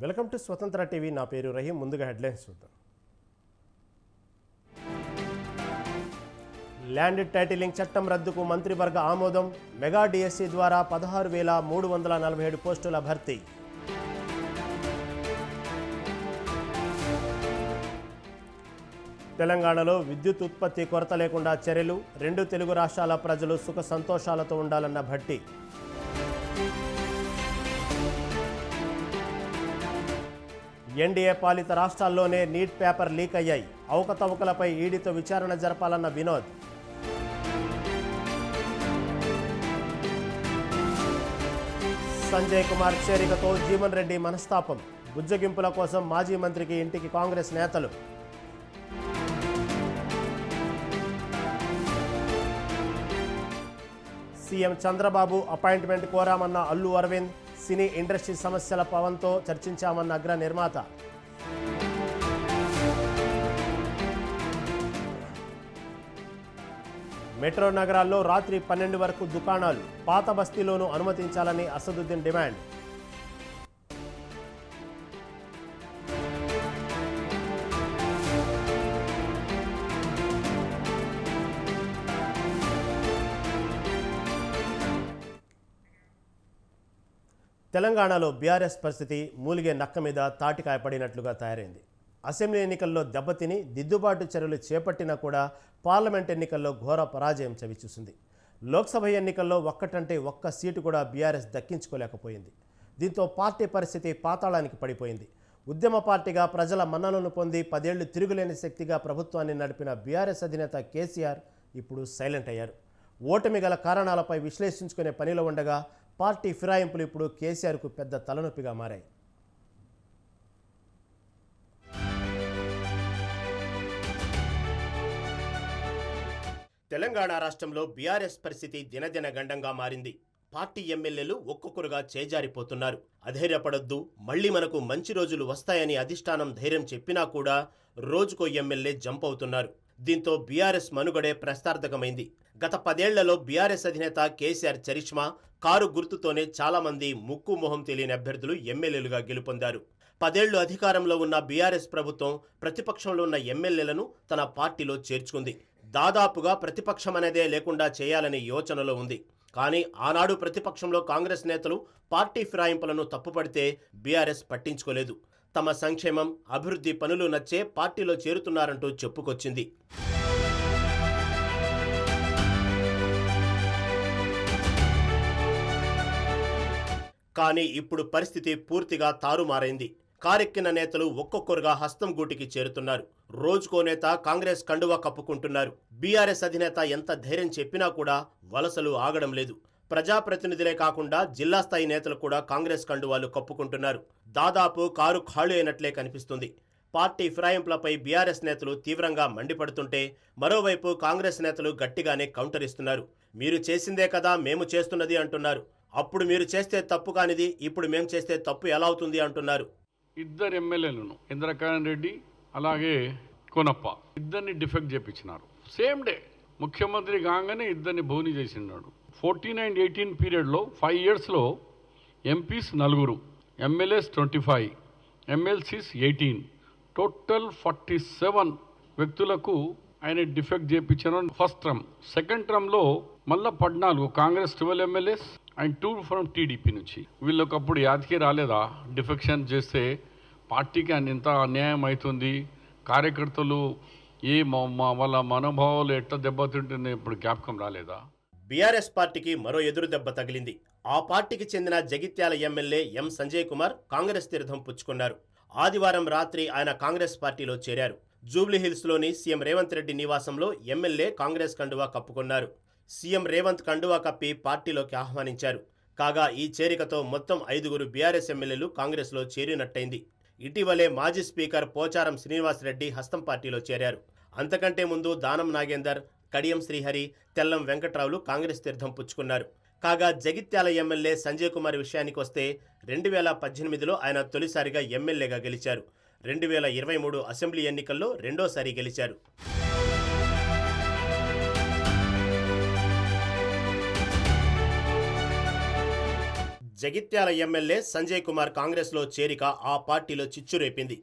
Welcome to స్వతంత్ర TV. నా పేరు రహీం. ముందుగా హెడ్లైన్స్ చూద్దాం. ల్యాండ్ టైటిలింగ్ చట్టం రద్దుకు మంత్రివర్గ ఆమోదం. మెగా డిఎస్సి ద్వారా 16,347 పోస్టుల భర్తీ. తెలంగాణలో విద్యుత్ ఉత్పత్తి కొరత లేకుండా చర్యలు. 2 తెలుగు రాష్ట్రాల ప్రజలు సుఖ సంతోషాలతో ఉండాలన్న భట్టి. ఎన్డీఏ పాలిత రాష్ట్రాల్లోనే నీట్ పేపర్ లీక్ అయ్యాయి. అవకతవకలపై ఈడీతో విచారణ జరపాలన్న వినోద్. సంజయ్ కుమార్ చేరికతో జీవన్ రెడ్డి మనస్తాపం. బుజ్జగింపుల కోసం మాజీ మంత్రికి ఇంటికి కాంగ్రెస్ నేతలు. సీఎం చంద్రబాబు అపాయింట్మెంట్ కోరామన్న అల్లు అరవింద్. సినీ ఇండస్ట్రీ సమస్యల పవన్తో చర్చించామన్న అగ్ర నిర్మాత. మెట్రో నగరాల్లో రాత్రి 12 వరకు దుకాణాలు. పాత బస్తీలోనూ అనుమతించాలని అసదుద్దీన్ డిమాండ్. తెలంగాణలో బీఆర్ఎస్ పరిస్థితి మూలిగే నక్క మీద తాటికాయ పడినట్లుగా తయారైంది. అసెంబ్లీ ఎన్నికల్లో దెబ్బతిని దిద్దుబాటు చర్యలు చేపట్టినా కూడా పార్లమెంట్ ఎన్నికల్లో ఘోర పరాజయం చవిచూసింది. లోక్సభ ఎన్నికల్లో ఒక్కటంటే ఒక్క సీటు కూడా బీఆర్ఎస్ దక్కించుకోలేకపోయింది. దీంతో పార్టీ పరిస్థితి పాతాళానికి పడిపోయింది. ఉద్యమ పార్టీగా ప్రజల మన్ననలను పొంది 10 ఏళ్లు తిరుగులేని శక్తిగా ప్రభుత్వాన్ని నడిపిన బీఆర్ఎస్ అధినేత కేసీఆర్ ఇప్పుడు సైలెంట్ అయ్యారు. ఓటమి గల కారణాలపై విశ్లేషించుకునే పనిలో ఉండగా పార్టీ ఫిరాయింపులు ఇప్పుడు కేసీఆర్కు పెద్ద తలనొప్పిగా మారాయి. తెలంగాణ రాష్ట్రంలో బీఆర్ఎస్ పరిస్థితి దినదిన గండంగా మారింది. పార్టీ ఎమ్మెల్యేలు ఒక్కొక్కరుగా చేజారిపోతున్నారు. అధైర్యపడొద్దు, మళ్లీ మనకు మంచి రోజులు వస్తాయని అధిష్టానం ధైర్యం చెప్పినా కూడా రోజుకో ఎమ్మెల్యే జంప్ అవుతున్నారు. దీంతో బీఆర్ఎస్ మనుగడే ప్రశ్నార్థకమైంది. గత 10 ఏళ్లలో బీఆర్ఎస్ అధినేత కేసీఆర్ చరిష్మా కారు గుర్తుతోనే చాలా మంది ముక్కు మొహం తెలియని అభ్యర్థులు ఎమ్మెల్యేలుగా గెలుపొందారు. 10 ఏళ్లు అధికారంలో ఉన్న బీఆర్ఎస్ ప్రభుత్వం ప్రతిపక్షంలో ఉన్న ఎమ్మెల్యేలను తన పార్టీలో చేర్చుకుంది. దాదాపుగా ప్రతిపక్షం అనేదే లేకుండా చేయాలనే యోచనలో ఉంది. కానీ ఆనాడు ప్రతిపక్షంలో కాంగ్రెస్ నేతలు పార్టీ ఫిరాయింపులను తప్పుపడితే బీఆర్ఎస్ పట్టించుకోలేదు. తమ సంక్షేమం, అభివృద్ధి పనులు నచ్చే పార్టీలో చేరుతున్నారంటూ చెప్పుకొచ్చింది. కానీ ఇప్పుడు పరిస్థితి పూర్తిగా తారుమారైంది. కారెక్కిన నేతలు ఒక్కొక్కరుగా హస్తం గూటికి చేరుతున్నారు. రోజుకో నేత కాంగ్రెస్ కండువా కప్పుకుంటున్నారు. బీఆర్ఎస్ అధినేత ఎంత ధైర్యం చెప్పినా కూడా వలసలు ఆగడం లేదు. ప్రజాప్రతినిధులే కాకుండా జిల్లా స్థాయి నేతలు కూడా కాంగ్రెస్ కండువాలు కప్పుకుంటున్నారు. దాదాపు కారు ఖాళీ అయినట్లే కనిపిస్తుంది. పార్టీ ఫిరాయింపులపై బీఆర్ఎస్ నేతలు తీవ్రంగా మండిపడుతుంటే మరోవైపు కాంగ్రెస్ నేతలు గట్టిగానే కౌంటర్ ఇస్తున్నారు. మీరు చేసిందే కదా మేము చేస్తున్నది అంటున్నారు. అప్పుడు మీరు చేస్తే తప్పు కానిది ఇప్పుడు మేము చేస్తే తప్పు ఎలా అవుతుంది అంటున్నారు. 2 ఎమ్మెల్యేలను ఇంద్రకరణ్ రెడ్డి అలాగే కొనప్ప ఇద్దరిని డిఫెక్ట్ చేయించినారు. సేమ్ డే ముఖ్యమంత్రి కాగానే ఇద్దరిని బోని చేసినాడు. 14 and 18 పీరియడ్లో 5 yearsలో ఎంపీస్ 4, ఎమ్మెల్యేస్ 25, ఎమ్మెల్సీస్ 18, టోటల్ 47 వ్యక్తులకు ఆయన డిఫెక్ట్ చేయించారు ఫస్ట్ టర్మ్. సెకండ్ టర్మ్లో మళ్ళీ 14 Congress 12 MLAs and 2 from TDP నుంచి. వీళ్ళకి అప్పుడు యాదకి రాలేదా డిఫెక్షన్ చేస్తే పార్టీకి ఎంత అన్యాయం అవుతుంది, కార్యకర్తలు వాళ్ళ మనోభావాలు ఎట్లా దెబ్బతింటుంది ఇప్పుడు జ్ఞాపకం రాలేదా? బీఆర్ఎస్ పార్టీకి మరో ఎదురు దెబ్బ తగిలింది. ఆ పార్టీకి చెందిన జగిత్యాల ఎమ్మెల్యే ఎం సంజయ్ కుమార్ కాంగ్రెస్ తీర్థం పుచ్చుకున్నారు. ఆదివారం రాత్రి ఆయన కాంగ్రెస్ పార్టీలో చేరారు. జూబ్లీహిల్స్లోని సీఎం రేవంత్ రెడ్డి నివాసంలో ఎమ్మెల్యే కాంగ్రెస్ కండువా కప్పుకున్నారు. సీఎం రేవంత్ కండువా కప్పి పార్టీలోకి ఆహ్వానించారు. కాగా ఈ చేరికతో మొత్తం 5 బీఆర్ఎస్ ఎమ్మెల్యేలు కాంగ్రెస్లో చేరినట్టయింది. ఇటీవలే మాజీ స్పీకర్ పోచారం శ్రీనివాసరెడ్డి హస్తం పార్టీలో చేరారు. అంతకంటే ముందు దానం నాగేందర్, కడియం శ్రీహరి, తెల్లం వెంకట్రావులు కాంగ్రెస్ తీర్థం పుచ్చుకున్నారు. కాగా జగిత్యాల ఎమ్మెల్యే సంజయ్ కుమార్ విషయానికి వస్తే 2018లో ఆయన తొలిసారిగా ఎమ్మెల్యేగా గెలిచారు. 2023 అసెంబ్లీ ఎన్నికల్లో రెండోసారి గెలిచారు. జగిత్యాల ఎమ్మెల్యే సంజయ్ కుమార్ కాంగ్రెస్లో చేరిక ఆ పార్టీలో చిచ్చురేపింది.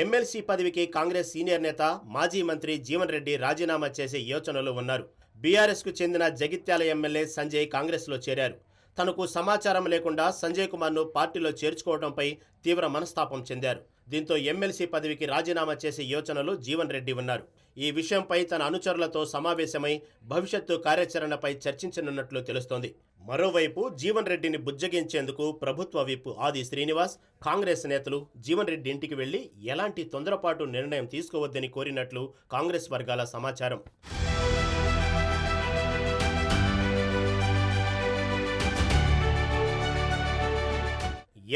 ఎమ్మెల్సీ పదవికి కాంగ్రెస్ సీనియర్ నేత మాజీ మంత్రి జీవన్ రెడ్డి రాజీనామా చేసే యోచనలో ఉన్నారు. బీఆర్ఎస్కు చెందిన జగిత్యాల ఎమ్మెల్యే సంజయ్ కాంగ్రెస్లో చేరారు. తనకు సమాచారం లేకుండా సంజయ్ కుమార్ను పార్టీలో చేర్చుకోవడంపై తీవ్ర మనస్తాపం చెందారు. దీంతో ఎమ్మెల్సీ పదవికి రాజీనామా చేసే యోచనలో జీవన్ రెడ్డి ఉన్నారు. ఈ విషయంపై తన అనుచరులతో సమావేశమై భవిష్యత్తు కార్యాచరణపై చర్చించనున్నట్లు తెలుస్తోంది. మరోవైపు జీవన్ రెడ్డిని బుజ్జగించేందుకు ప్రభుత్వ విప్ ఆది శ్రీనివాస్, కాంగ్రెస్ నేతలు జీవన్ రెడ్డి ఇంటికి వెళ్లి ఎలాంటి తొందరపాటు నిర్ణయం తీసుకోవద్దని కోరినట్లు కాంగ్రెస్ వర్గాల సమాచారం.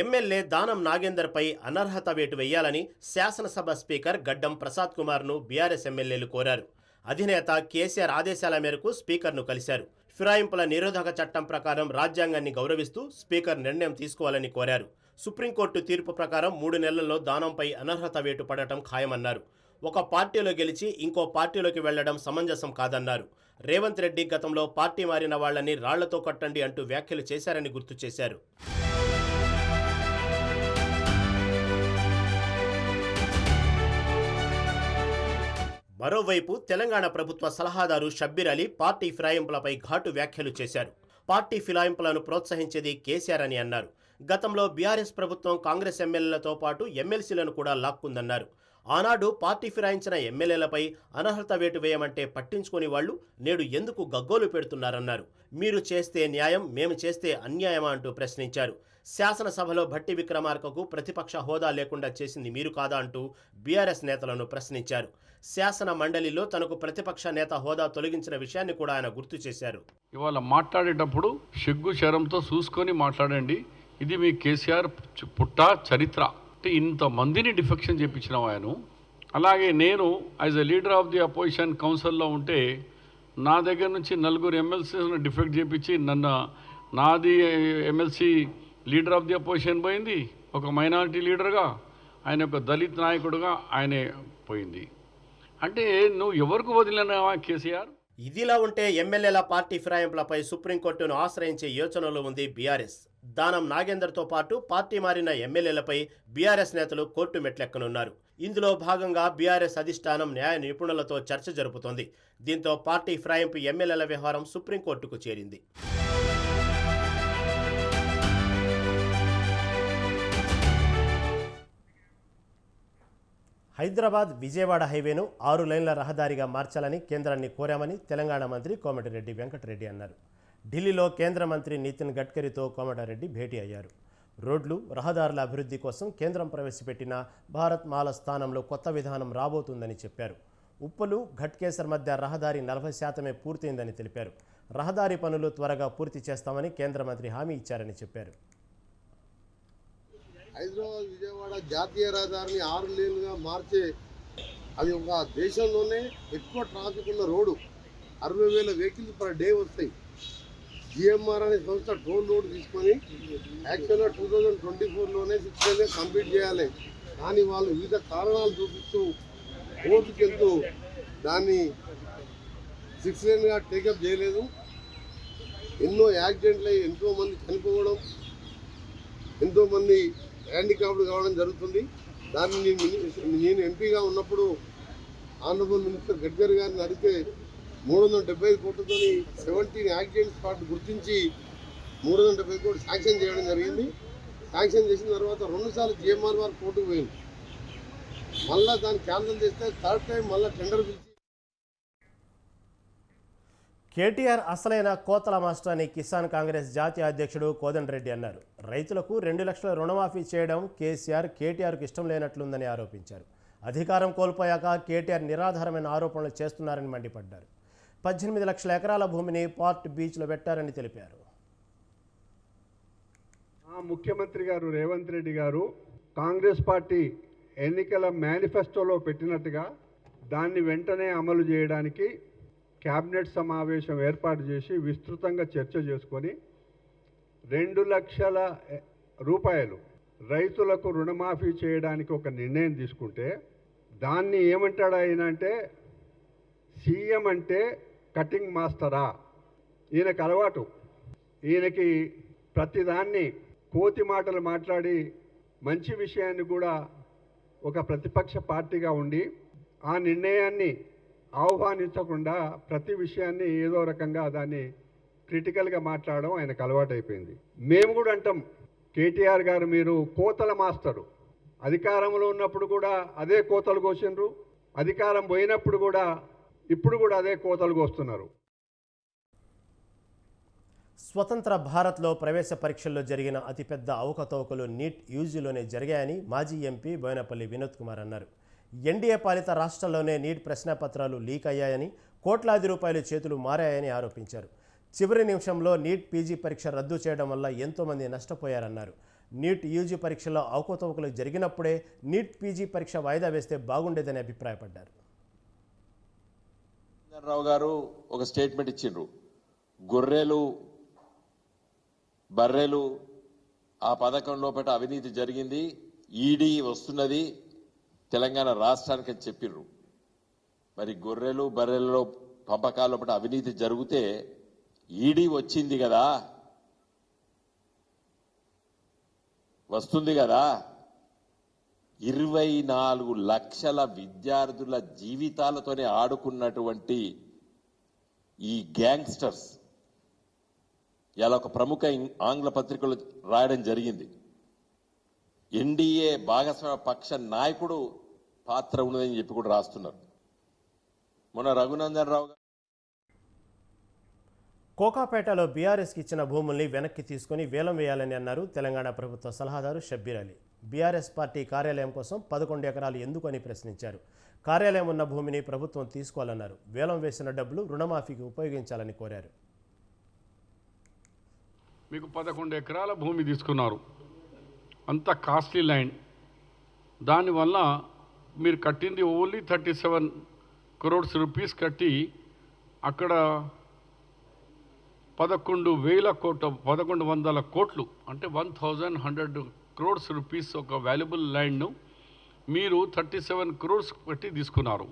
ఎమ్మెల్యే దానం నాగేందర్పై అనర్హత వేటు వేయాలని శాసనసభ స్పీకర్ గడ్డం ప్రసాద్ కుమార్ను బీఆర్ఎస్ ఎమ్మెల్యేలు కోరారు. అధినేత కేసీఆర్ ఆదేశాల మేరకు స్పీకర్ను కలిశారు. ఫిరాయింపుల నిరోధక చట్టం ప్రకారం రాజ్యాంగాన్ని గౌరవిస్తూ స్పీకర్ నిర్ణయం తీసుకోవాలని కోరారు. సుప్రీంకోర్టు తీర్పు ప్రకారం 3 నెలల్లో దానంపై అనర్హత వేటు పడటం ఖాయమన్నారు. ఒక పార్టీలో గెలిచి ఇంకో పార్టీలోకి వెళ్లడం సమంజసం కాదన్నారు. రేవంత్ రెడ్డి గతంలో పార్టీ మారిన వాళ్లని రాళ్లతో కొట్టండి అంటూ వ్యాఖ్యలు చేశారని గుర్తు చేశారు. మరోవైపు తెలంగాణ ప్రభుత్వ సలహాదారు షబ్బీర్ అలీ పార్టీ ఫిరాయింపులపై ఘాటు వ్యాఖ్యలు చేశారు. పార్టీ ఫిరాయింపులను ప్రోత్సహించేది కేసీఆర్ అని అన్నారు. గతంలో బీఆర్ఎస్ ప్రభుత్వం కాంగ్రెస్ ఎమ్మెల్యేలతో పాటు ఎమ్మెల్సీలను కూడా లాక్కుందన్నారు. ఆనాడు పార్టీ ఫిరాయించిన ఎమ్మెల్యేలపై అనర్హత వేటు వేయమంటే పట్టించుకుని వాళ్లు నేడు ఎందుకు గగ్గోలు పెడుతున్నారన్నారు. మీరు చేస్తే న్యాయం, మేము చేస్తే అన్యాయమా అంటూ ప్రశ్నించారు. శాసనసభలో భట్టి విక్రమార్కకు ప్రతిపక్ష హోదా లేకుండా చేసింది మీరు కాదా అంటూ బీఆర్ఎస్ నేతలను ప్రశ్నించారు. శాసన మండలిలో తనకు ప్రతిపక్ష నేత హోదా తొలగించిన విషయాన్ని కూడా ఆయన గుర్తు చేశారు. ఇవాళ మాట్లాడేటప్పుడు సిగ్గు శరంతో చూసుకొని మాట్లాడండి. ఇది మీ కేసీఆర్ పుట్ట చరిత్ర. అంటే ఇంతమందిని డిఫెక్షన్ చేయించిన ఆయన. అలాగే నేను as a leader of the opposition కౌన్సిల్లో ఉంటే నా దగ్గర నుంచి 4 ఎమ్మెల్సీలను డిఫెక్ట్ చేయించి నాది MLC leader of the opposition పోయింది. ఒక మైనారిటీ లీడర్గా ఆయన, ఒక దళిత్ నాయకుడుగా ఆయనే పోయింది. అంటే నువ్వు ఎవరికి వదిలినావా కేసీఆర్? ఇదిలా ఉంటే ఎమ్మెల్యేల పార్టీ ఫిరాయింపులపై సుప్రీంకోర్టును ఆశ్రయించే యోచనలో ఉంది బీఆర్ఎస్. దానం నాగేందర్తో పాటు పార్టీ మారిన ఎమ్మెల్యేలపై బీఆర్ఎస్ నేతలు కోర్టు మెట్లెక్కనున్నారు. ఇందులో భాగంగా బీఆర్ఎస్ అధిష్టానం న్యాయ నిపుణులతో చర్చ జరుపుతోంది. దీంతో పార్టీ ఫిరాయింపు ఎమ్మెల్యేల వ్యవహారం సుప్రీంకోర్టుకు చేరింది. హైదరాబాద్ విజయవాడ హైవేను 6 లైన్ల రహదారిగా మార్చాలని కేంద్రాన్ని కోరామని తెలంగాణ మంత్రి కోమటిరెడ్డి వెంకటరెడ్డి అన్నారు. ఢిల్లీలో కేంద్ర మంత్రి నితిన్ గడ్కరీతో కోమటిరెడ్డి భేటీ అయ్యారు. రోడ్లు, రహదారుల అభివృద్ధి కోసం కేంద్రం ప్రవేశపెట్టిన భారత్ మాల స్థానంలో కొత్త విధానం రాబోతుందని చెప్పారు. ఉప్పలు, ఘట్కేసర్ మధ్య రహదారి 40% పూర్తయిందని తెలిపారు. రహదారి పనులు త్వరగా పూర్తి చేస్తామని కేంద్ర మంత్రి హామీ ఇచ్చారని చెప్పారు. హైదరాబాద్ విజయవాడ జాతీయ రహదారిని 6 లేన్లుగా మార్చే, అది ఒక దేశంలోనే ఎక్కువ ట్రాఫిక్ ఉన్న రోడ్డు. 60,000 వెహికల్స్ పర్ డే వస్తాయి. జిఎంఆర్ అనే సంస్థ టోల్ రోడ్ తీసుకొని యాక్చువల్గా 2024లోనే 6 లేన్గా కంప్లీట్ చేయాలి. కానీ వాళ్ళు వివిధ కారణాలు చూపిస్తూ కోర్టుకెళ్తూ దాన్ని 6 లేన్గా టేకప్ చేయలేదు. ఎన్నో యాక్సిడెంట్లు అయ్యి ఎంతోమంది చనిపోవడం, ఎంతోమంది హ్యాండిక్యాప్డ్ కావడం జరుగుతుంది. దాన్ని నేను ఎంపీగా ఉన్నప్పుడు ఆనరబుల్ మినిస్టర్ గడ్కరీ గారిని అడిగితే 375 కోట్లతో 17 యాక్సిడెంట్ స్పాట్ గుర్తించి 370 కోట్లు శాంక్షన్ చేయడం జరిగింది. శాంక్షన్ చేసిన తర్వాత 2 సార్లు జిఎంఆర్ వారు కోర్టుకు పోయింది. మళ్ళీ దాన్ని క్యాన్సిల్ చేస్తే 3rd టైం మళ్ళీ టెండర్ పిలిచి. కేటీఆర్ అసలైన కోతల మాస్టర్ అని కిసాన్ కాంగ్రెస్ జాతీయ అధ్యక్షుడు కోదండరెడ్డి అన్నారు. రైతులకు 2 లక్షల రుణమాఫీ చేయడం కేటీఆర్కు ఇష్టం లేనట్లుందని ఆరోపించారు. అధికారం కోల్పోయాక కేటీఆర్ నిరాధారమైన ఆరోపణలు చేస్తున్నారని మండిపడ్డారు. 18 లక్షల ఎకరాల భూమిని పార్ట్ బీచ్లో పెట్టారని తెలిపారు. ముఖ్యమంత్రి గారు రేవంత్ రెడ్డి గారు కాంగ్రెస్ పార్టీ ఎన్నికల మేనిఫెస్టోలో పెట్టినట్టుగా దాన్ని వెంటనే అమలు చేయడానికి క్యాబినెట్ సమావేశం ఏర్పాటు చేసి విస్తృతంగా చర్చ చేసుకొని 2 లక్షల రూపాయలు రైతులకు రుణమాఫీ చేయడానికి ఒక నిర్ణయం తీసుకుంటే దాన్ని ఏమంటాడు ఆయన అంటే, సీఎం అంటే కటింగ్ మాస్టరా? ఈయనకు అలవాటు. ఈయనకి ప్రతిదాన్ని కోతి మాటలు మాట్లాడి మంచి విషయాన్ని కూడా ఒక ప్రతిపక్ష పార్టీగా ఉండి ఆ నిర్ణయాన్ని ఆహ్వానించకుండా ప్రతి విషయాన్ని ఏదో రకంగా దాన్ని క్రిటికల్గా మాట్లాడడం ఆయనకు అలవాటైపోయింది. మేము కూడా అంటాం, కేటీఆర్ గారు మీరు కోతల మాస్టరు. అధికారంలో ఉన్నప్పుడు కూడా అదే కోతలు కోసిండ్రు, అధికారం పోయినప్పుడు కూడా ఇప్పుడు కూడా అదే కోతలు కోస్తున్నారు. స్వతంత్ర భారత్లో ప్రవేశ పరీక్షల్లో జరిగిన అతిపెద్ద అవకతవకలు నీట్ యూజీలోనే జరిగాయని మాజీ ఎంపీ బోయినపల్లి వినోద్ కుమార్ అన్నారు. ఎన్డీఏ పాలిత రాష్ట్రాల్లోనే నీట్ ప్రశ్నపత్రాలు లీక్ అయ్యాయని, కోట్లాది రూపాయలు చేతులు మారాయని ఆరోపించారు. చివరి నిమిషంలో నీట్ పీజీ పరీక్ష రద్దు చేయడం వల్ల ఎంతోమంది నష్టపోయారన్నారు. నీట్ యూజీ పరీక్షలో అవకతవకలు జరిగినప్పుడే నీట్ పీజీ పరీక్ష వాయిదా వేస్తే బాగుండేదని అభిప్రాయపడ్డారు. రావు గారు ఒక స్టేట్మెంట్ ఇచ్చిండ్రు, గొర్రెలు బర్రెలు ఆ పథకం లోపల అవినీతి జరిగింది, ఈడీ వస్తున్నది తెలంగాణ రాష్ట్రానికి అని చెప్పిర్రు. మరి గొర్రెలు బర్రెలలో పంపకాల లోపల అవినీతి జరిగితే ఈడీ వచ్చింది కదా, వస్తుంది కదా. 24 లక్షల విద్యార్థుల జీవితాలతోనే ఆడుకున్నటువంటి ఈ గ్యాంగ్స్టర్స్ ఇలా ఒక ప్రముఖ ఆంగ్ల పత్రికలు రాయడం జరిగింది. ఎన్డీఏ భాగస్వామ్య పక్ష నాయకుడు పాత్ర ఉన్నదని చెప్పి కూడా రాస్తున్నారు. మొన్న రఘునందన్ రావు కోకాపేటలో బీఆర్ఎస్కి ఇచ్చిన భూముల్ని వెనక్కి తీసుకుని వేలం వేయాలని అన్నారు తెలంగాణ ప్రభుత్వ సలహాదారు షబ్బీర్ అలీ. బీఆర్ఎస్ పార్టీ కార్యాలయం కోసం 11 ఎకరాలు ఎందుకు అని ప్రశ్నించారు. కార్యాలయం ఉన్న భూమిని ప్రభుత్వం తీసుకోవాలన్నారు. వేలం వేసిన డబ్బులు రుణమాఫీకి ఉపయోగించాలని కోరారు. మీకు 11 ఎకరాల భూమి తీసుకున్నారు, అంత కాస్ట్లీ ల్యాండ్. దానివల్ల మీరు కట్టింది ఓన్లీ 37 crores రూపీస్ కట్టి అక్కడ 1100 కోట్లు అంటే 1100 crores రూపీస్ ఒక వాల్యుబుల్ ల్యాండ్ను మీరు 37 crores పెట్టి తీసుకున్నారు.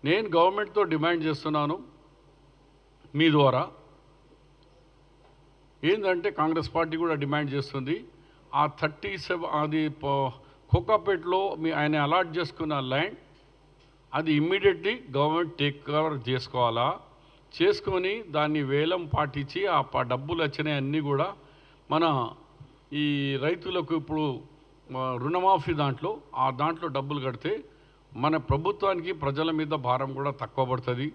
నేను గవర్నమెంట్తో డిమాండ్ చేస్తున్నాను మీ ద్వారా, ఏంటంటే కాంగ్రెస్ పార్టీ కూడా డిమాండ్ చేస్తుంది, ఆ 37 అది కోకాపేటలో ఆయన అలాట్ చేసుకున్న ల్యాండ్ అది ఇమ్మీడియట్లీ గవర్నమెంట్ టేక్ కవర్ చేసుకోవాలా, చేసుకొని దాన్ని వేలం పాటించి ఆ డబ్బులు వచ్చినాయి అన్నీ కూడా మన ఈ రైతులకు ఇప్పుడు రుణమాఫీ దాంట్లో డబ్బులు కడితే మన ప్రభుత్వానికి ప్రజల మీద భారం కూడా తక్కువ పడుతుంది,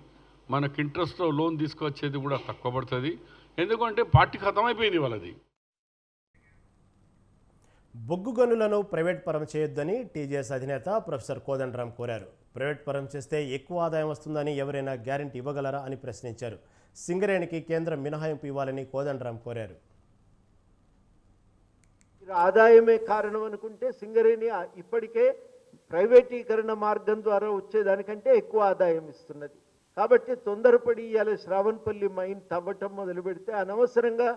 మనకి ఇంట్రెస్ట్లో లోన్ తీసుకొచ్చేది కూడా తక్కువ పడుతుంది. ఎందుకంటే పార్టీ ఖతమైపోయింది వాళ్ళది. బొగ్గు గనులను ప్రైవేట్ పరం చేయొద్దని టీజేఎస్ అధినేత ప్రొఫెసర్ కోదండరాం కోరారు. ప్రైవేట్ పరం చేస్తే ఎక్కువ ఆదాయం వస్తుందని ఎవరైనా గ్యారెంటీ ఇవ్వగలరా అని ప్రశ్నించారు. సింగరేణికి కేంద్రం మినహాయింపు ఇవ్వాలని కోదండరాం కోరారు. ఆదాయమే కారణం అనుకుంటే సింగరేణి ఇప్పటికే ప్రైవేటీకరణ మార్గం ద్వారా వచ్చేదానికంటే ఎక్కువ ఆదాయం ఇస్తున్నది. కాబట్టి తొందరపడి ఇవాళ శ్రావణపల్లి మైన్ తవ్వటం మొదలు పెడితే అనవసరంగా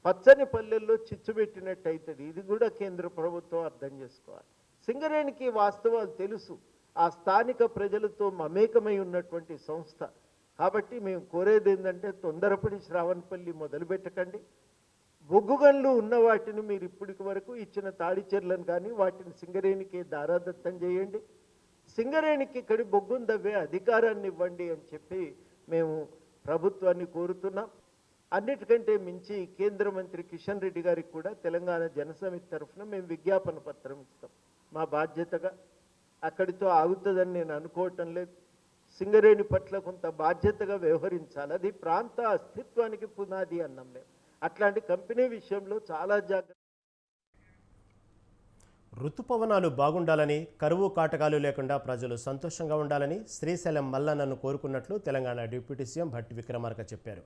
పచ్చని పల్లెల్లో చిచ్చు పెట్టినట్టు అవుతుంది. ఇది కూడా కేంద్ర ప్రభుత్వం అర్థం చేసుకోవాలి. సింగరేణికి వాస్తవాలు తెలుసు, ఆ స్థానిక ప్రజలతో మమేకమై ఉన్నటువంటి సంస్థ. కాబట్టి మేము కోరేది ఏంటంటే తొందరపడి శ్రావణపల్లి మొదలు పెట్టకండి. బొగ్గు గనులు ఉన్న వాటిని మీరు ఇప్పటికి వరకు ఇచ్చిన తాడిచెర్లను కానీ వాటిని సింగరేణికి దారాదత్తం చేయండి. సింగరేణికి ఇక్కడి బొగ్గును దవ్వే అధికారాన్ని ఇవ్వండి అని చెప్పి మేము ప్రభుత్వాన్ని కోరుతున్నాం. అన్నిటికంటే మించి కేంద్ర మంత్రి కిషన్ రెడ్డి గారికి కూడా తెలంగాణ జనసమితి తరఫున మేము విజ్ఞాపన పత్రం ఇస్తాం. మా బాధ్యతగా అక్కడితో ఆగుతుందని నేను అనుకోవటం లేదు. సింగరేణి పట్ల కొంత బాధ్యతగా వ్యవహరించాలి. అది ప్రాంత అస్తిత్వానికి పునాది అన్నాం మేము. అట్లాంటి కంపెనీ విషయంలో చాలా జాగ్రత్త. ఋతుపవనాలు బాగుండాలని, కరువు కాటకాలు లేకుండా ప్రజలు సంతోషంగా ఉండాలని శ్రీశైలం మల్లన్నను కోరుకున్నట్లు తెలంగాణ డిప్యూటీ సీఎం భట్టి విక్రమార్క చెప్పారు.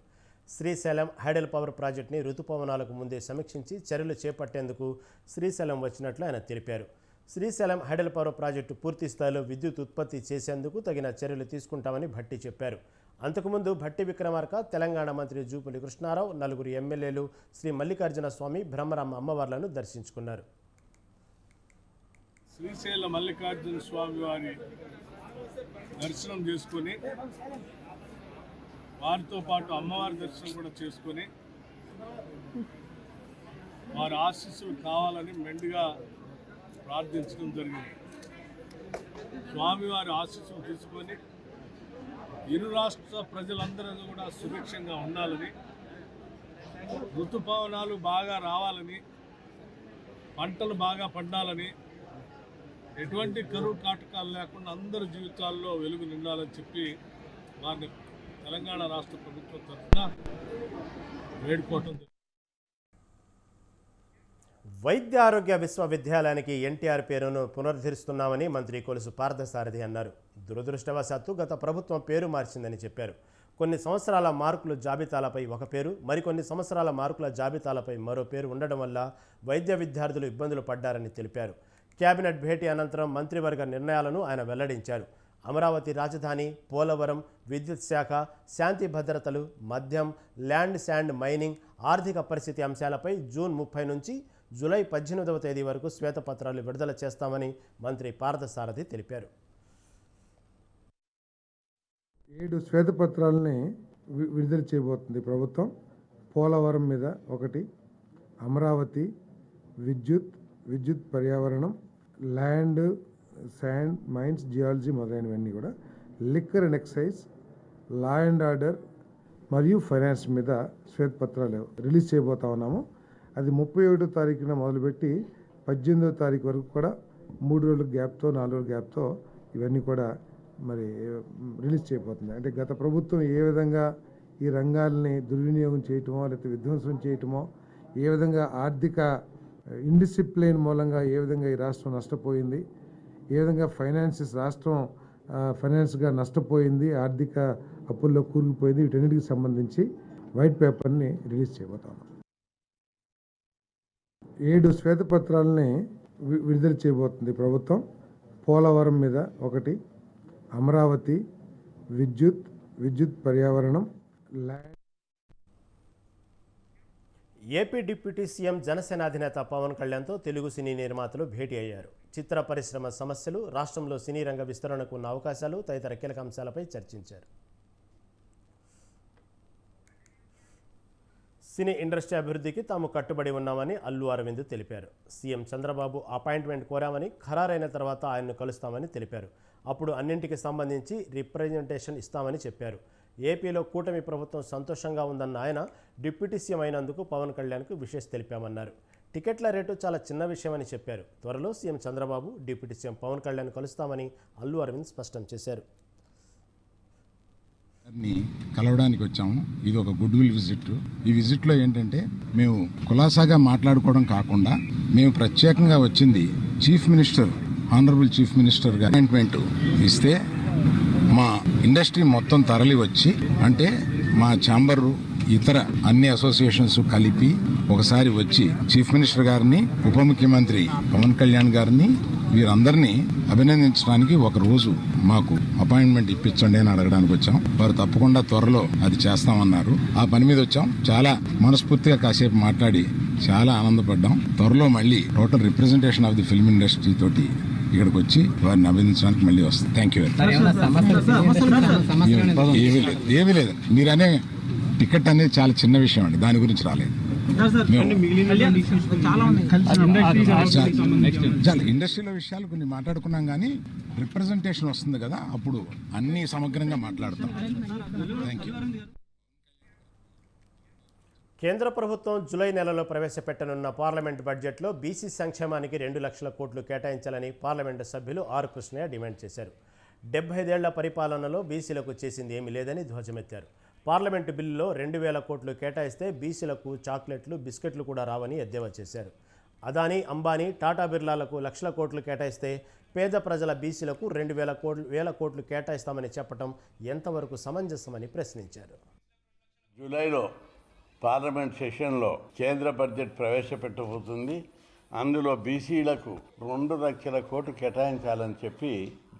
శ్రీశైలం హైడల్ పవర్ ప్రాజెక్టుని ఋతుపవనాలకు ముందే సమీక్షించి చర్యలు చేపట్టేందుకు శ్రీశైలం వచ్చినట్లు ఆయన తెలిపారు. శ్రీశైలం హైడల్ పవర్ ప్రాజెక్టు పూర్తి స్థాయిలో విద్యుత్ ఉత్పత్తి చేసేందుకు తగిన చర్యలు తీసుకుంటామని భట్టి చెప్పారు. అంతకుముందు భట్టి విక్రమార్క తెలంగాణ మంత్రి జూపల్లి కృష్ణారావు, 9 ఎమ్మెల్యేలు శ్రీ మల్లికార్జున స్వామి, బ్రహ్మరామ అమ్మవార్లను దర్శించుకున్నారు. శ్రీశైల మల్లికార్జున స్వామి వారి దర్శనం చేసుకొని వారితో పాటు అమ్మవారి దర్శనం కూడా చేసుకొని వారి ఆశీస్సులు కావాలని మెండుగా ప్రార్థించడం జరిగింది. స్వామివారి ఆశీస్సులు తీసుకొని ఇరు రాష్ట్ర ప్రజలందరూ కూడా సుభిక్షంగా ఉండాలని, ఋతుపవనాలు బాగా రావాలని, పంటలు బాగా పండాలని, ఎటువంటి కరువు కాటకాలు లేకుండా అందరి జీవితాల్లో వెలుగు నిండాలని చెప్పి వారిని తెలంగాణ రాష్ట్ర ప్రభుత్వం తరఫున వేడుకోవటం. వైద్య ఆరోగ్య విశ్వవిద్యాలయానికి ఎన్టీఆర్ పేరును పునరుద్ధరిస్తున్నామని మంత్రి కొలుసు పార్థసారథి అన్నారు. దురదృష్టవశాత్తు గత ప్రభుత్వం పేరు మార్చిందని చెప్పారు. కొన్ని సంవత్సరాల మార్కుల జాబితాలపై ఒక పేరు, మరికొన్ని సంవత్సరాల మార్కుల జాబితాలపై మరో పేరు ఉండడం వల్ల వైద్య విద్యార్థులు ఇబ్బందులు పడ్డారని తెలిపారు. కేబినెట్ భేటీ అనంతరం మంత్రివర్గ నిర్ణయాలను ఆయన వెల్లడించారు. అమరావతి రాజధాని, పోలవరం, విద్యుత్ శాఖ, శాంతి భద్రతలు, మద్యం, ల్యాండ్ శాండ్ మైనింగ్, ఆర్థిక పరిస్థితి అంశాలపై జూన్ 30 నుంచి జూలై 18వ తేదీ వరకు శ్వేతపత్రాలు విడుదల చేస్తామని మంత్రి పార్థసారథి తెలిపారు. 7 శ్వేతపత్రాలని విడుదల చేయబోతుంది ప్రభుత్వం. పోలవరం మీద ఒకటి, అమరావతి, విద్యుత్ పర్యావరణం, ల్యాండ్ శాండ్ మైన్స్, జియాలజీ మొదలైనవన్నీ కూడా, liquor and excise, law and order మరియు ఫైనాన్స్ మీద శ్వేతపత్రాలు రిలీజ్ చేయబోతా ఉన్నాము. అది 31వ తారీఖున మొదలుపెట్టి 18వ తారీఖు వరకు కూడా 3 రోజుల గ్యాప్తో 4 రోజుల గ్యాప్తో ఇవన్నీ కూడా మరి రిలీజ్ చేయబోతుంది. అంటే గత ప్రభుత్వం ఏ విధంగా ఈ రంగాల్ని దుర్వినియోగం చేయటమో లేకపోతే విధ్వంసం చేయటమో, ఏ విధంగా ఆర్థిక ఇండిసిప్లిన్ మూలంగా ఏ విధంగా ఈ రాష్ట్రం నష్టపోయింది, ఏ విధంగా రాష్ట్రం ఫైనాన్స్గా నష్టపోయింది, ఆర్థిక అప్పుల్లో కూరుకుపోయింది, వీటన్నిటికి సంబంధించి వైట్ పేపర్ని రిలీజ్ చేయబోతాము. 7 శ్వేతపత్రాలని విడుదల చేయబోతుంది ప్రభుత్వం. పోలవరం మీద ఒకటి, అమరావతి, విద్యుత్ పర్యావరణం, land. AP deputy CM Janasena అధినేత పవన్ కళ్యాణ్తో తెలుగు సినీ నిర్మాతలు భేటీ అయ్యారు. చిత్ర పరిశ్రమ సమస్యలు, రాష్ట్రంలో సినీ రంగ విస్తరణకు ఉన్న అవకాశాలు తదితర కీలక అంశాలపై చర్చించారు. సినీ ఇండస్ట్రీ అభివృద్ధికి తాము కట్టుబడి ఉన్నామని అల్లు అరవింద్ తెలిపారు. సీఎం చంద్రబాబు అపాయింట్మెంట్ కోరామని, ఖరారైన తర్వాత ఆయన్ను కలుస్తామని తెలిపారు. అప్పుడు అన్నింటికి సంబంధించి రిప్రజెంటేషన్ ఇస్తామని చెప్పారు. ఏపీలో కూటమి ప్రభుత్వం సంతోషంగా ఉందన్న ఆయన డిప్యూటీ సీఎం అయినందుకు పవన్ కళ్యాణ్కు విషెస్ తెలిపామన్నారు. టికెట్ల రేటు చాలా చిన్న విషయమని చెప్పారు. త్వరలో CM Chandrababu, deputy CM Pawan Kalyan కలుస్తామని అల్లు అరవింద్ స్పష్టం చేశారు. కలవడానికి వచ్చాము. ఇది ఒక గుడ్ విల్ విజిట్. ఈ విజిట్లో ఏంటంటే మేము కులాసాగా మాట్లాడుకోవడం కాకుండా మేము ప్రత్యేకంగా వచ్చింది ఆనరబుల్ చీఫ్ మినిస్టర్ గా అపాయింట్మెంట్ ఇస్తే మా ఇండస్ట్రీ మొత్తం తరలి వచ్చి, అంటే మా ఛాంబరు ఇతర అన్ని అసోసియేషన్స్ కలిపి ఒకసారి వచ్చి చీఫ్ మినిస్టర్ గారిని, ఉప ముఖ్యమంత్రి పవన్ కళ్యాణ్ గారిని, వీరందరినీ అభినందించడానికి ఒక రోజు మాకు అపాయింట్మెంట్ ఇప్పించండి అని అడగడానికి వచ్చాం. వారు తప్పకుండా త్వరలో అది చేస్తామన్నారు. ఆ పని మీద వచ్చాం. చాలా మనస్ఫూర్తిగా కాసేపు మాట్లాడి చాలా ఆనందపడ్డాం. త్వరలో మళ్ళీ total representation of the film industry తోటి ఇక్కడికి వచ్చి వారిని అభినందించడానికి మళ్ళీ వస్తాం. Thank you. ఏమీ లేదు. మీరనే టికెట్ అనేది చాలా చిన్న విషయం అండి, దాని గురించి రాలేదు. ఇండస్ట్రీలో విషయాలు కొన్ని మాట్లాడుకున్నాం, కానీ రిప్రజెంటేషన్ వస్తుంది కదా, అప్పుడు అన్ని సమగ్రంగా మాట్లాడతాం. Thank you. కేంద్ర ప్రభుత్వం జూలై నెలలో ప్రవేశపెట్టనున్న పార్లమెంట్ బడ్జెట్లో బీసీ సంక్షేమానికి 2 లక్షల కోట్లు కేటాయించాలని పార్లమెంటు సభ్యులు ఆర్ కృష్ణయ్య డిమాండ్ చేశారు. 75 ఏళ్ల పరిపాలనలో బీసీలకు చేసింది ఏమీ లేదని ధ్వజమెత్తారు. పార్లమెంటు బిల్లులో 2,000 కోట్లు కేటాయిస్తే బీసీలకు చాక్లెట్లు, బిస్కెట్లు కూడా రావని ఎద్దేవా చేశారు. అదానీ, అంబానీ, టాటా బిర్లాలకు లక్షల కోట్లు కేటాయిస్తే పేద ప్రజల బీసీలకు 2,000 కోట్లు కేటాయిస్తామని చెప్పడం ఎంతవరకు సమంజసమని ప్రశ్నించారు. జూలైలో పార్లమెంట్ సెషన్లో కేంద్ర బడ్జెట్ ప్రవేశపెట్టబోతుంది. అందులో బీసీలకు 2 లక్షల కోట్లు కేటాయించాలని చెప్పి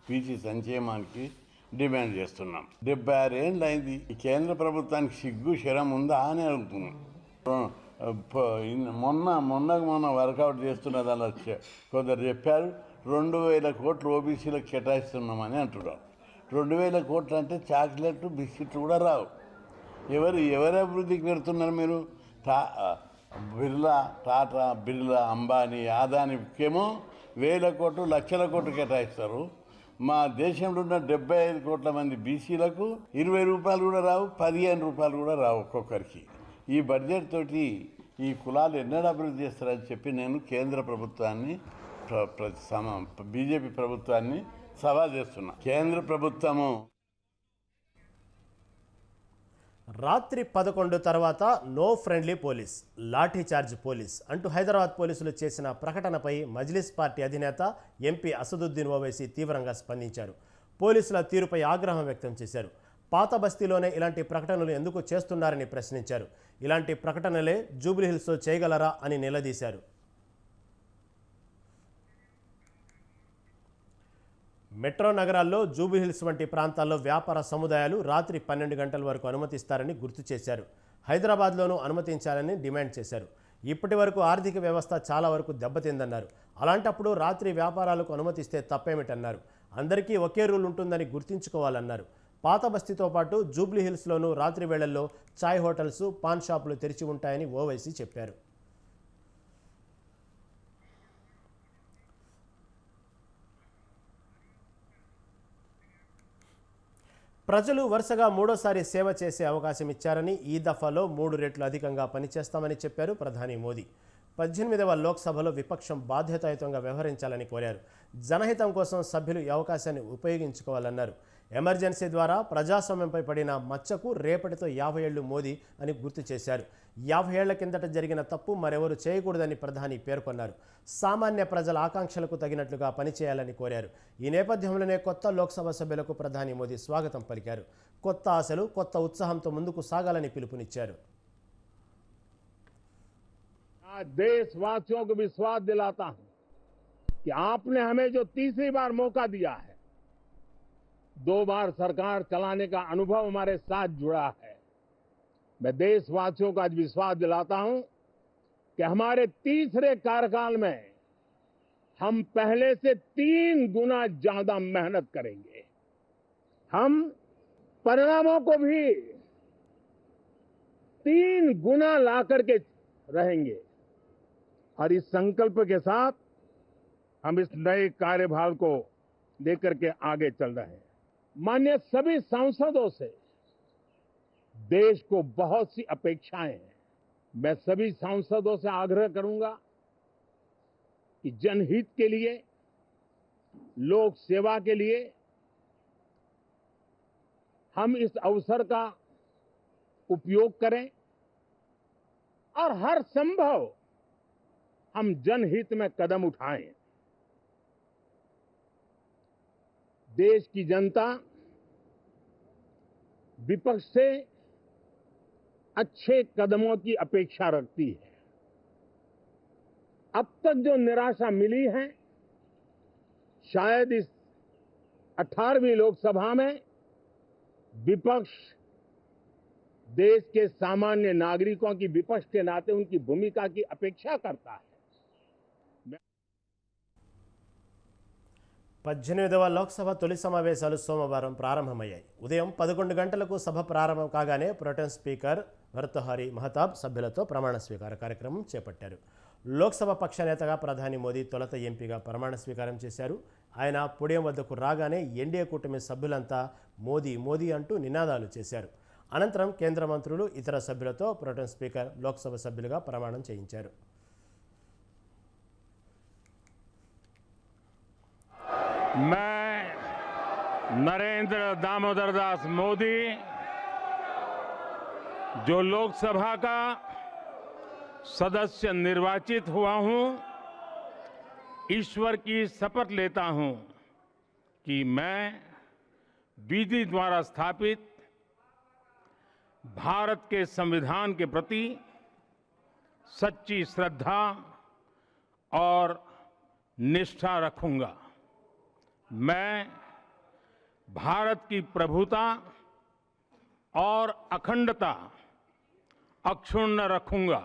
బీసీ సంక్షేమానికి డిమాండ్ చేస్తున్నాం. 76 ఏళ్ళు అయింది. ఈ కేంద్ర ప్రభుత్వానికి సిగ్గు శరం ఉందా అని అడుగుతున్నాం. మొన్న వర్కౌట్ చేస్తున్నది అలా కొందరు చెప్పారు. 2,000 కోట్లు ఓబీసీలకు కేటాయిస్తున్నామని అంటున్నారు. 2,000 కోట్లు అంటే చాక్లెట్లు, బిస్కెట్లు కూడా రావు. ఎవరు అభివృద్ధికి పెడుతున్నారు మీరు? బిర్లా, టాటా, బిర్లా, అంబానీ, అదానికేమో వేల కోట్లు, లక్షల కోట్లు కేటాయిస్తారు. మా దేశంలో ఉన్న 75 కోట్ల మంది బీసీలకు 20 రూపాయలు కూడా రావు, 15 రూపాయలు కూడా రావు ఒక్కొక్కరికి. ఈ బడ్జెట్ తోటి ఈ కులాలు ఎన్నడూ అభివృద్ధి చేస్తారని చెప్పి నేను కేంద్ర ప్రభుత్వాన్ని బీజేపీ ప్రభుత్వాన్ని సవాల్ చేస్తున్నా. కేంద్ర ప్రభుత్వము రాత్రి 11 తర్వాత no friendly police, lathi charge police అంటూ హైదరాబాద్ పోలీసులు చేసిన ప్రకటనపై మజ్లిస్ పార్టీ అధినేత ఎంపీ అసదుద్దీన్ ఓవైసీ తీవ్రంగా స్పందించారు. పోలీసుల తీరుపై ఆగ్రహం వ్యక్తం చేశారు. పాత బస్తీలోనే ఇలాంటి ప్రకటనలు ఎందుకు చేస్తున్నారని ప్రశ్నించారు. ఇలాంటి ప్రకటనలే జూబ్లీహిల్స్లో చేయగలరా అని నిలదీశారు. మెట్రో నగరాల్లో జూబ్లీహిల్స్ వంటి ప్రాంతాల్లో వ్యాపార సముదాయాలు రాత్రి 12 గంటల వరకు అనుమతిస్తారని గుర్తు చేశారు. హైదరాబాద్లోనూ అనుమతించాలని డిమాండ్ చేశారు. ఇప్పటి వరకు ఆర్థిక వ్యవస్థ చాలా వరకు దెబ్బతిందన్నారు. అలాంటప్పుడు రాత్రి వ్యాపారాలకు అనుమతిస్తే తప్పేమిటన్నారు. అందరికీ ఒకే రూల్ ఉంటుందని గుర్తుంచుకోవాలన్నారు. పాత బస్తీతో పాటు జూబ్లీహిల్స్లోనూ రాత్రి వేళల్లో చాయ్ హోటల్స్, పాన్ షాపులు తెరిచి ఉంటాయని ఓవైసీ చెప్పారు. ప్రజలు వరుసగా మూడోసారి సేవ చేసే అవకాశం ఇచ్చారని, ఈ దఫాలో 3 రెట్లు అధికంగా పనిచేస్తామని చెప్పారు ప్రధాని మోదీ. 18వ లోక్సభలో విపక్షం బాధ్యతాయుతంగా వ్యవహరించాలని కోరారు. జనహితం కోసం సభ్యులు ఈ అవకాశాన్ని ఉపయోగించుకోవాలన్నారు. ఎమర్జెన్సీ ద్వారా ప్రజాస్వామ్యంపై పడిన మచ్చకు రేపటితో 50 ఏళ్లు మోదీ అని గుర్తు చేశారు. 50 ఏళ్ల కిందట జరిగిన తప్పు మరెవరు చేయకూడదని ప్రధాని పేర్కొన్నారు. సామాన్య ప్రజల ఆకాంక్షలకు తగినట్లుగా పనిచేయాలని కోరారు. ఈ నేపథ్యంలోనే కొత్త లోక్సభ సభ్యులకు ప్రధాని మోదీ స్వాగతం పలికారు. కొత్త ఆశలు, కొత్త ఉత్సాహంతో ముందుకు సాగాలని పిలుపునిచ్చారు. देशवासियों को विश्वास दिलाता हूं कि आपने हमें जो तीसरी बार मौका दिया है, 2 बार सरकार चलाने का अनुभव हमारे साथ जुड़ा है। मैं देशवासियों को आज विश्वास दिलाता हूं कि हमारे तीसरे कार्यकाल में हम पहले से 3 गुना ज्यादा मेहनत करेंगे। हम परिणामों को भी 3 गुना ला करके रहेंगे और इस संकल्प के साथ हम इस नए कार्यभार को लेकर के आगे चल रहे हैं। माननीय सभी सांसदों से देश को बहुत सी अपेक्षाएं हैं। मैं सभी सांसदों से आग्रह करूंगा कि जनहित के लिए, लोक सेवा के लिए हम इस अवसर का उपयोग करें और हर संभव हम जनहित में कदम उठाएं। देश की जनता विपक्ष से अच्छे कदमों की अपेक्षा रखती है। अब तक जो निराशा मिली है, शायद इस 18वीं लोकसभा में विपक्ष देश के सामान्य नागरिकों की विपक्ष के नाते उनकी भूमिका की अपेक्षा करता है। 18వ లోక్సభ తొలి సమావేశాలు సోమవారం ప్రారంభమయ్యాయి. ఉదయం 11 గంటలకు సభ ప్రారంభం కాగానే ప్రొటెం స్పీకర్ భర్తృహరి మహతాబ్ సభ్యులతో ప్రమాణ స్వీకార కార్యక్రమం చేపట్టారు. లోక్సభ పక్ష నేతగా ప్రధాని మోదీ తొలుత ఎంపీగా ప్రమాణ స్వీకారం చేశారు. ఆయన పొడియం వద్దకు రాగానే ఎన్డీఏ కూటమి సభ్యులంతా మోదీ మోదీ అంటూ నినాదాలు చేశారు. అనంతరం కేంద్ర మంత్రులు, ఇతర సభ్యులతో ప్రొటెం స్పీకర్ లోక్సభ సభ్యులుగా ప్రమాణం చేయించారు. मैं नरेंद्र दामोदर दास मोदी, जो लोकसभा का सदस्य निर्वाचित हुआ हूं, ईश्वर की शपथ लेता हूं कि मैं विधि द्वारा स्थापित भारत के संविधान के प्रति सच्ची श्रद्धा और निष्ठा रखूंगा। मैं भारत की प्रभुता और अखंडता अक्षुण्ण रखूंगा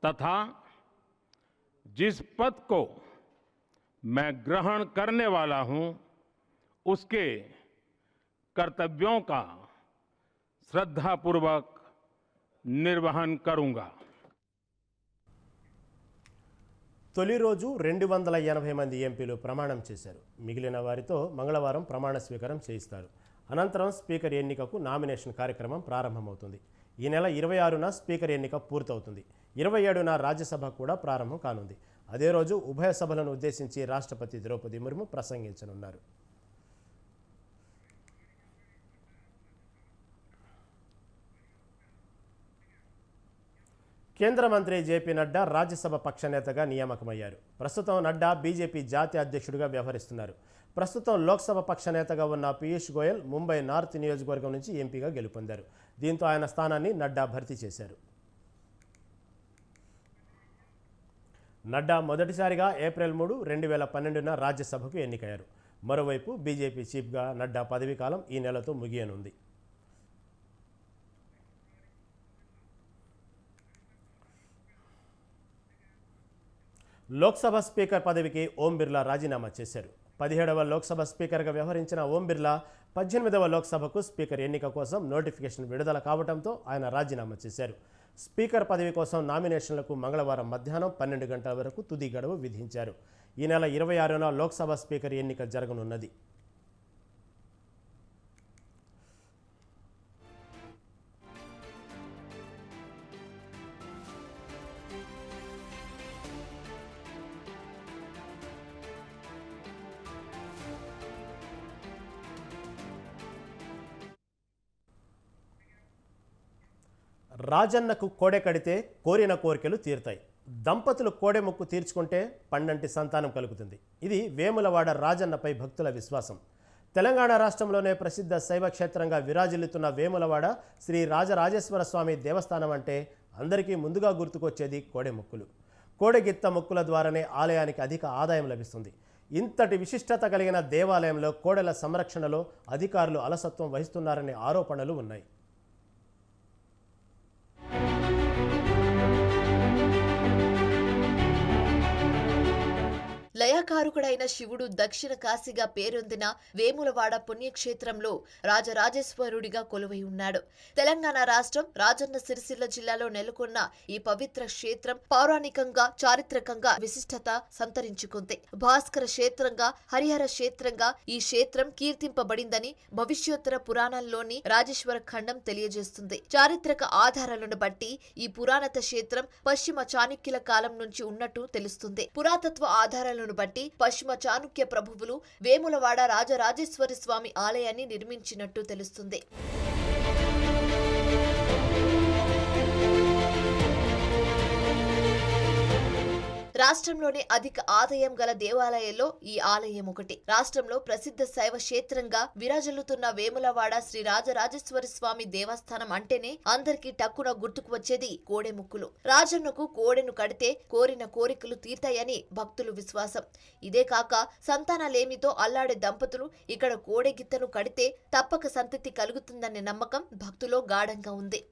तथा जिस पद को मैं ग्रहण करने वाला हूं, उसके कर्तव्यों का श्रद्धापूर्वक निर्वहन करूंगा। తొలి రోజు 280 మంది ఎంపీలు ప్రమాణం చేశారు. మిగిలిన వారితో మంగళవారం ప్రమాణ స్వీకారం చేయిస్తారు. అనంతరం స్పీకర్ ఎన్నికకు నామినేషన్ కార్యక్రమం ప్రారంభమవుతుంది. ఈ నెల 26న స్పీకర్ ఎన్నిక పూర్తవుతుంది. 27న రాజ్యసభ కూడా ప్రారంభం కానుంది. అదే రోజు ఉభయ సభలను ఉద్దేశించి రాష్ట్రపతి ద్రౌపది ముర్ము ప్రసంగించనున్నారు. కేంద్ర మంత్రి జేపీ నడ్డా రాజ్యసభ పక్ష నేతగా నియామకమయ్యారు. ప్రస్తుతం నడ్డా బీజేపీ జాతీయ అధ్యక్షుడిగా వ్యవహరిస్తున్నారు. ప్రస్తుతం లోక్సభ పక్ష నేతగా ఉన్న పీయూష్ గోయల్ ముంబై నార్త్ నియోజకవర్గం నుంచి ఎంపీగా గెలుపొందారు. దీంతో ఆయన స్థానాన్ని నడ్డా భర్తీ చేశారు. నడ్డా మొదటిసారిగా ఏప్రిల్ 3, 2012న రాజ్యసభకు ఎన్నికయ్యారు. మరోవైపు బీజేపీ చీఫ్గా నడ్డా పదవీకాలం ఈ నెలతో ముగియనుంది. లోక్సభ స్పీకర్ పదవికి ఓం బిర్లా రాజీనామా చేశారు. 17వ లోక్సభ స్పీకర్గా వ్యవహరించిన ఓం బిర్లా 18వ లోక్సభకు స్పీకర్ ఎన్నిక కోసం నోటిఫికేషన్ విడుదల కావడంతో ఆయన రాజీనామా చేశారు. స్పీకర్ పదవి కోసం నామినేషన్లకు మంగళవారం మధ్యాహ్నం 12 గంటల వరకు తుది గడువు విధించారు. ఈ నెల 26న లోక్సభ స్పీకర్ ఎన్నిక జరగనున్నది. రాజన్నకు కోడె కడితే కోరిన కోరికలు తీరుతాయి. దంపతులు కోడె మొక్కు తీర్చుకుంటే పండంటి సంతానం కలుగుతుంది. ఇది వేములవాడ రాజన్నపై భక్తుల విశ్వాసం. తెలంగాణ రాష్ట్రంలోనే ప్రసిద్ధ శైవ క్షేత్రంగా విరాజిల్లుతున్న వేములవాడ శ్రీ రాజరాజేశ్వర స్వామి దేవస్థానం అంటే అందరికీ ముందుగా గుర్తుకొచ్చేది కోడె మొక్కులు. కోడెగిత్త మొక్కుల ద్వారానే ఆలయానికి అధిక ఆదాయం లభిస్తుంది. ఇంతటి విశిష్టత కలిగిన దేవాలయంలో కోడెల సంరక్షణలో అధికారులు అలసత్వం వహిస్తున్నారనే ఆరోపణలు ఉన్నాయి. లయకారుకుడైన శివుడు దక్షిణ కాశీగా పేరొందిన వేములవాడ పుణ్యక్షేత్రంలో రాజరాజేశ్వరుడిగా కొలువై ఉన్నాడు. తెలంగాణ రాష్ట్రం రాజన్న సిరిసిల్ల జిల్లాలో నెలకొన్న ఈ పవిత్ర క్షేత్రం పౌరాణికంగా, చారిత్రకంగా విశిష్టత సంతరించుకుంది. భాస్కర క్షేత్రంగా, హరిహర క్షేత్రంగా ఈ క్షేత్రం కీర్తింపబడిందని భవిష్యోత్తర పురాణంలోని రాజేశ్వర ఖండం తెలియజేస్తుంది. చారిత్రక ఆధారాలను బట్టి ఈ పురాణత క్షేత్రం పశ్చిమ చాణక్యుల కాలం నుంచి ఉన్నట్టు తెలుస్తుంది. పురాతత్వ ఆధారాలను బట్టి పశ్చిమ చాణుక్య ప్రభువులు వేములవాడ రాజరాజేశ్వరి స్వామి ఆలయాన్ని నిర్మించినట్టు తెలుస్తుంది. రాష్ట్రంలోనే అధిక ఆదాయం గల దేవాలయాల్లో ఈ ఆలయం ఒకటి. రాష్ట్రంలో ప్రసిద్ధ శైవ క్షేత్రంగా విరాజిల్లుతున్న వేములవాడ శ్రీ రాజరాజేశ్వరి స్వామి దేవస్థానం అంటేనే అందరికీ టక్కున గుర్తుకు వచ్చేది కోడె ముక్కులు. రాజన్నకు కోడెను కడితే కోరిన కోరికలు తీర్తాయని భక్తులు విశ్వాసం. ఇదే కాక సంతానలేమితో అల్లాడే దంపతులు ఇక్కడ కోడె గిత్తను కడితే తప్పక సంతతి కలుగుతుందనే నమ్మకం భక్తులో గాఢంగా ఉంది.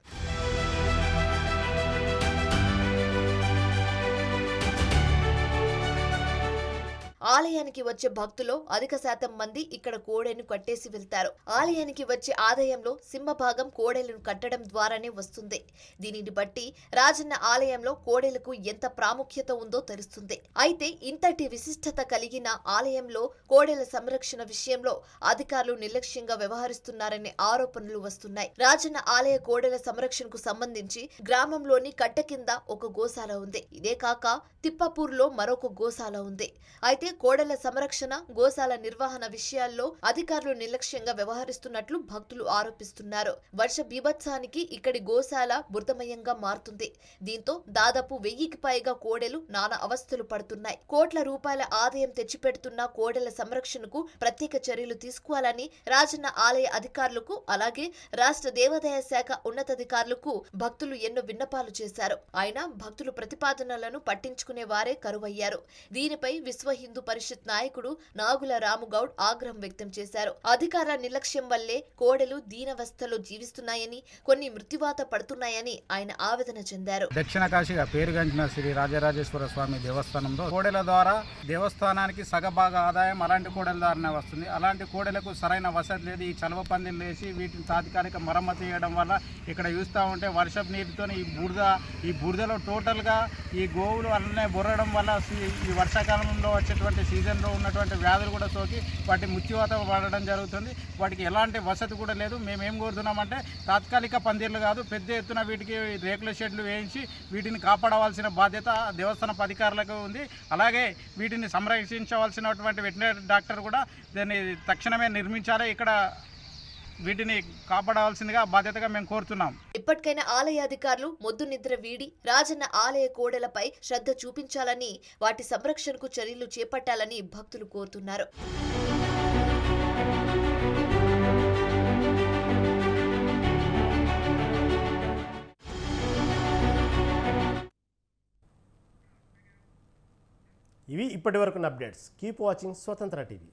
ఆలయానికి వచ్చే భక్తులు అధిక శాతం మంది ఇక్కడ కోడెను కట్టేసి వెళ్తారు. ఆలయానికి వచ్చే ఆదాయంలో సింహభాగం కోడెలను కట్టడం ద్వారానే వస్తుంది. దీనిని బట్టి రాజన్న ఆలయంలో కోడెలకు ఎంత ప్రాముఖ్యత ఉందో తెలుస్తుంది. అయితే ఇంతటి విశిష్టత కలిగిన ఆలయంలో కోడెల సంరక్షణ విషయంలో అధికారులు నిర్లక్ష్యంగా వ్యవహరిస్తున్నారనే ఆరోపణలు వస్తున్నాయి. రాజన్న ఆలయ కోడెల సంరక్షణకు సంబంధించి గ్రామంలోని కట్ట కింద ఒక గోశాల ఉంది. ఇదే కాక తిప్పపూర్లో మరొక గోశాల ఉంది. అయితే కోడెల సంరక్షణ, గోశాల నిర్వహణ విషయాల్లో అధికారులు నిర్లక్ష్యంగా వ్యవహరిస్తున్నట్లు భక్తులు ఆరోపిస్తున్నారు. వర్ష బీభత్సానికి ఇక్కడి గోశాల బురదమయంగా మారుతుంది. దీంతో దాదాపు 1000కి పైగా కోడెలు నానా అవస్థలు పడుతున్నాయి. కోట్ల రూపాయల ఆదాయం తెచ్చిపెడుతున్న కోడెల సంరక్షణకు ప్రత్యేక చర్యలు తీసుకోవాలని రాజన్న ఆలయ అధికారులకు, అలాగే రాష్ట్ర దేవాదాయ శాఖ ఉన్నతాధికారులకు భక్తులు ఎన్నో విన్నపాలు చేశారు. అయినా భక్తులు ప్రతిపాదనలను పట్టించుకునే వారే కరువయ్యారు. దీనిపై విశ్వ హిందూ హిందూ పరిషత్ నాయకుడు నాగుల రాముగౌడ్ ఆగ్రహం వ్యక్తం చేశారు. అధికార నిర్లక్ష్యం వల్లే కోడెలు దీనవస్థలో జీవిస్తున్నాయని, కొన్ని మృత్యువాత పడుతున్నాయని ఆయన ఆవేదన చెందారు. దక్షిణ కాశీగా పేరుగాంచిన శ్రీ రాజరాజేశ్వర స్వామి దేవస్థానంలో కోడెల ద్వారా దేవస్థానానికి సగభాగ ఆదాయం అలాంటి కోడెల ద్వారానే వస్తుంది. అలాంటి కోడెలకు సరైన వసతి లేదు. ఈ చలవ పందిలు వేసి వీటిని తాత్కాలిక మరమ్మతు చేయడం వల్ల ఇక్కడ చూస్తూ ఉంటే వర్షపు నీటితో ఈ బురదలో టోటల్గా ఈ గోవులు అన్నీ బొరడం వల్ల ఈ వర్షాకాలంలో వచ్చేటువంటి సీజన్లో ఉన్నటువంటి వ్యాధులు కూడా సోకి వాటి మృత్యువాత పడడం జరుగుతుంది. వాటికి ఎలాంటి వసతి కూడా లేదు. మేమేం కోరుతున్నామంటే తాత్కాలిక పందిర్లు కాదు, పెద్ద ఎత్తున వీటికి రేకుల షెడ్లు వేయించి వీటిని కాపాడవలసిన బాధ్యత దేవస్థానం అధికారులకు ఉంది. అలాగే వీటిని సంరక్షించవలసినటువంటి వెటర్నరీ డాక్టర్ కూడా దాన్ని తక్షణమే నిర్మించాలి. ఇక్కడ వీటిని కాపాడవలసిందిగా బాధ్యతగా మేము కోరుతున్నాం. ఇప్పటికైనా ఆలయ అధికారులు మొద్దు నిద్ర వీడి రాజన్న ఆలయ కోడెలపై శ్రద్ధ చూపించాలని, వాటి సంరక్షణకు చర్యలు చేపట్టాలని భక్తులు కోరుతున్నారు. ఇవి ఇప్పటివరకున్న అప్డేట్స్. కీప్ వాచింగ్ స్వతంత్ర టీవీ.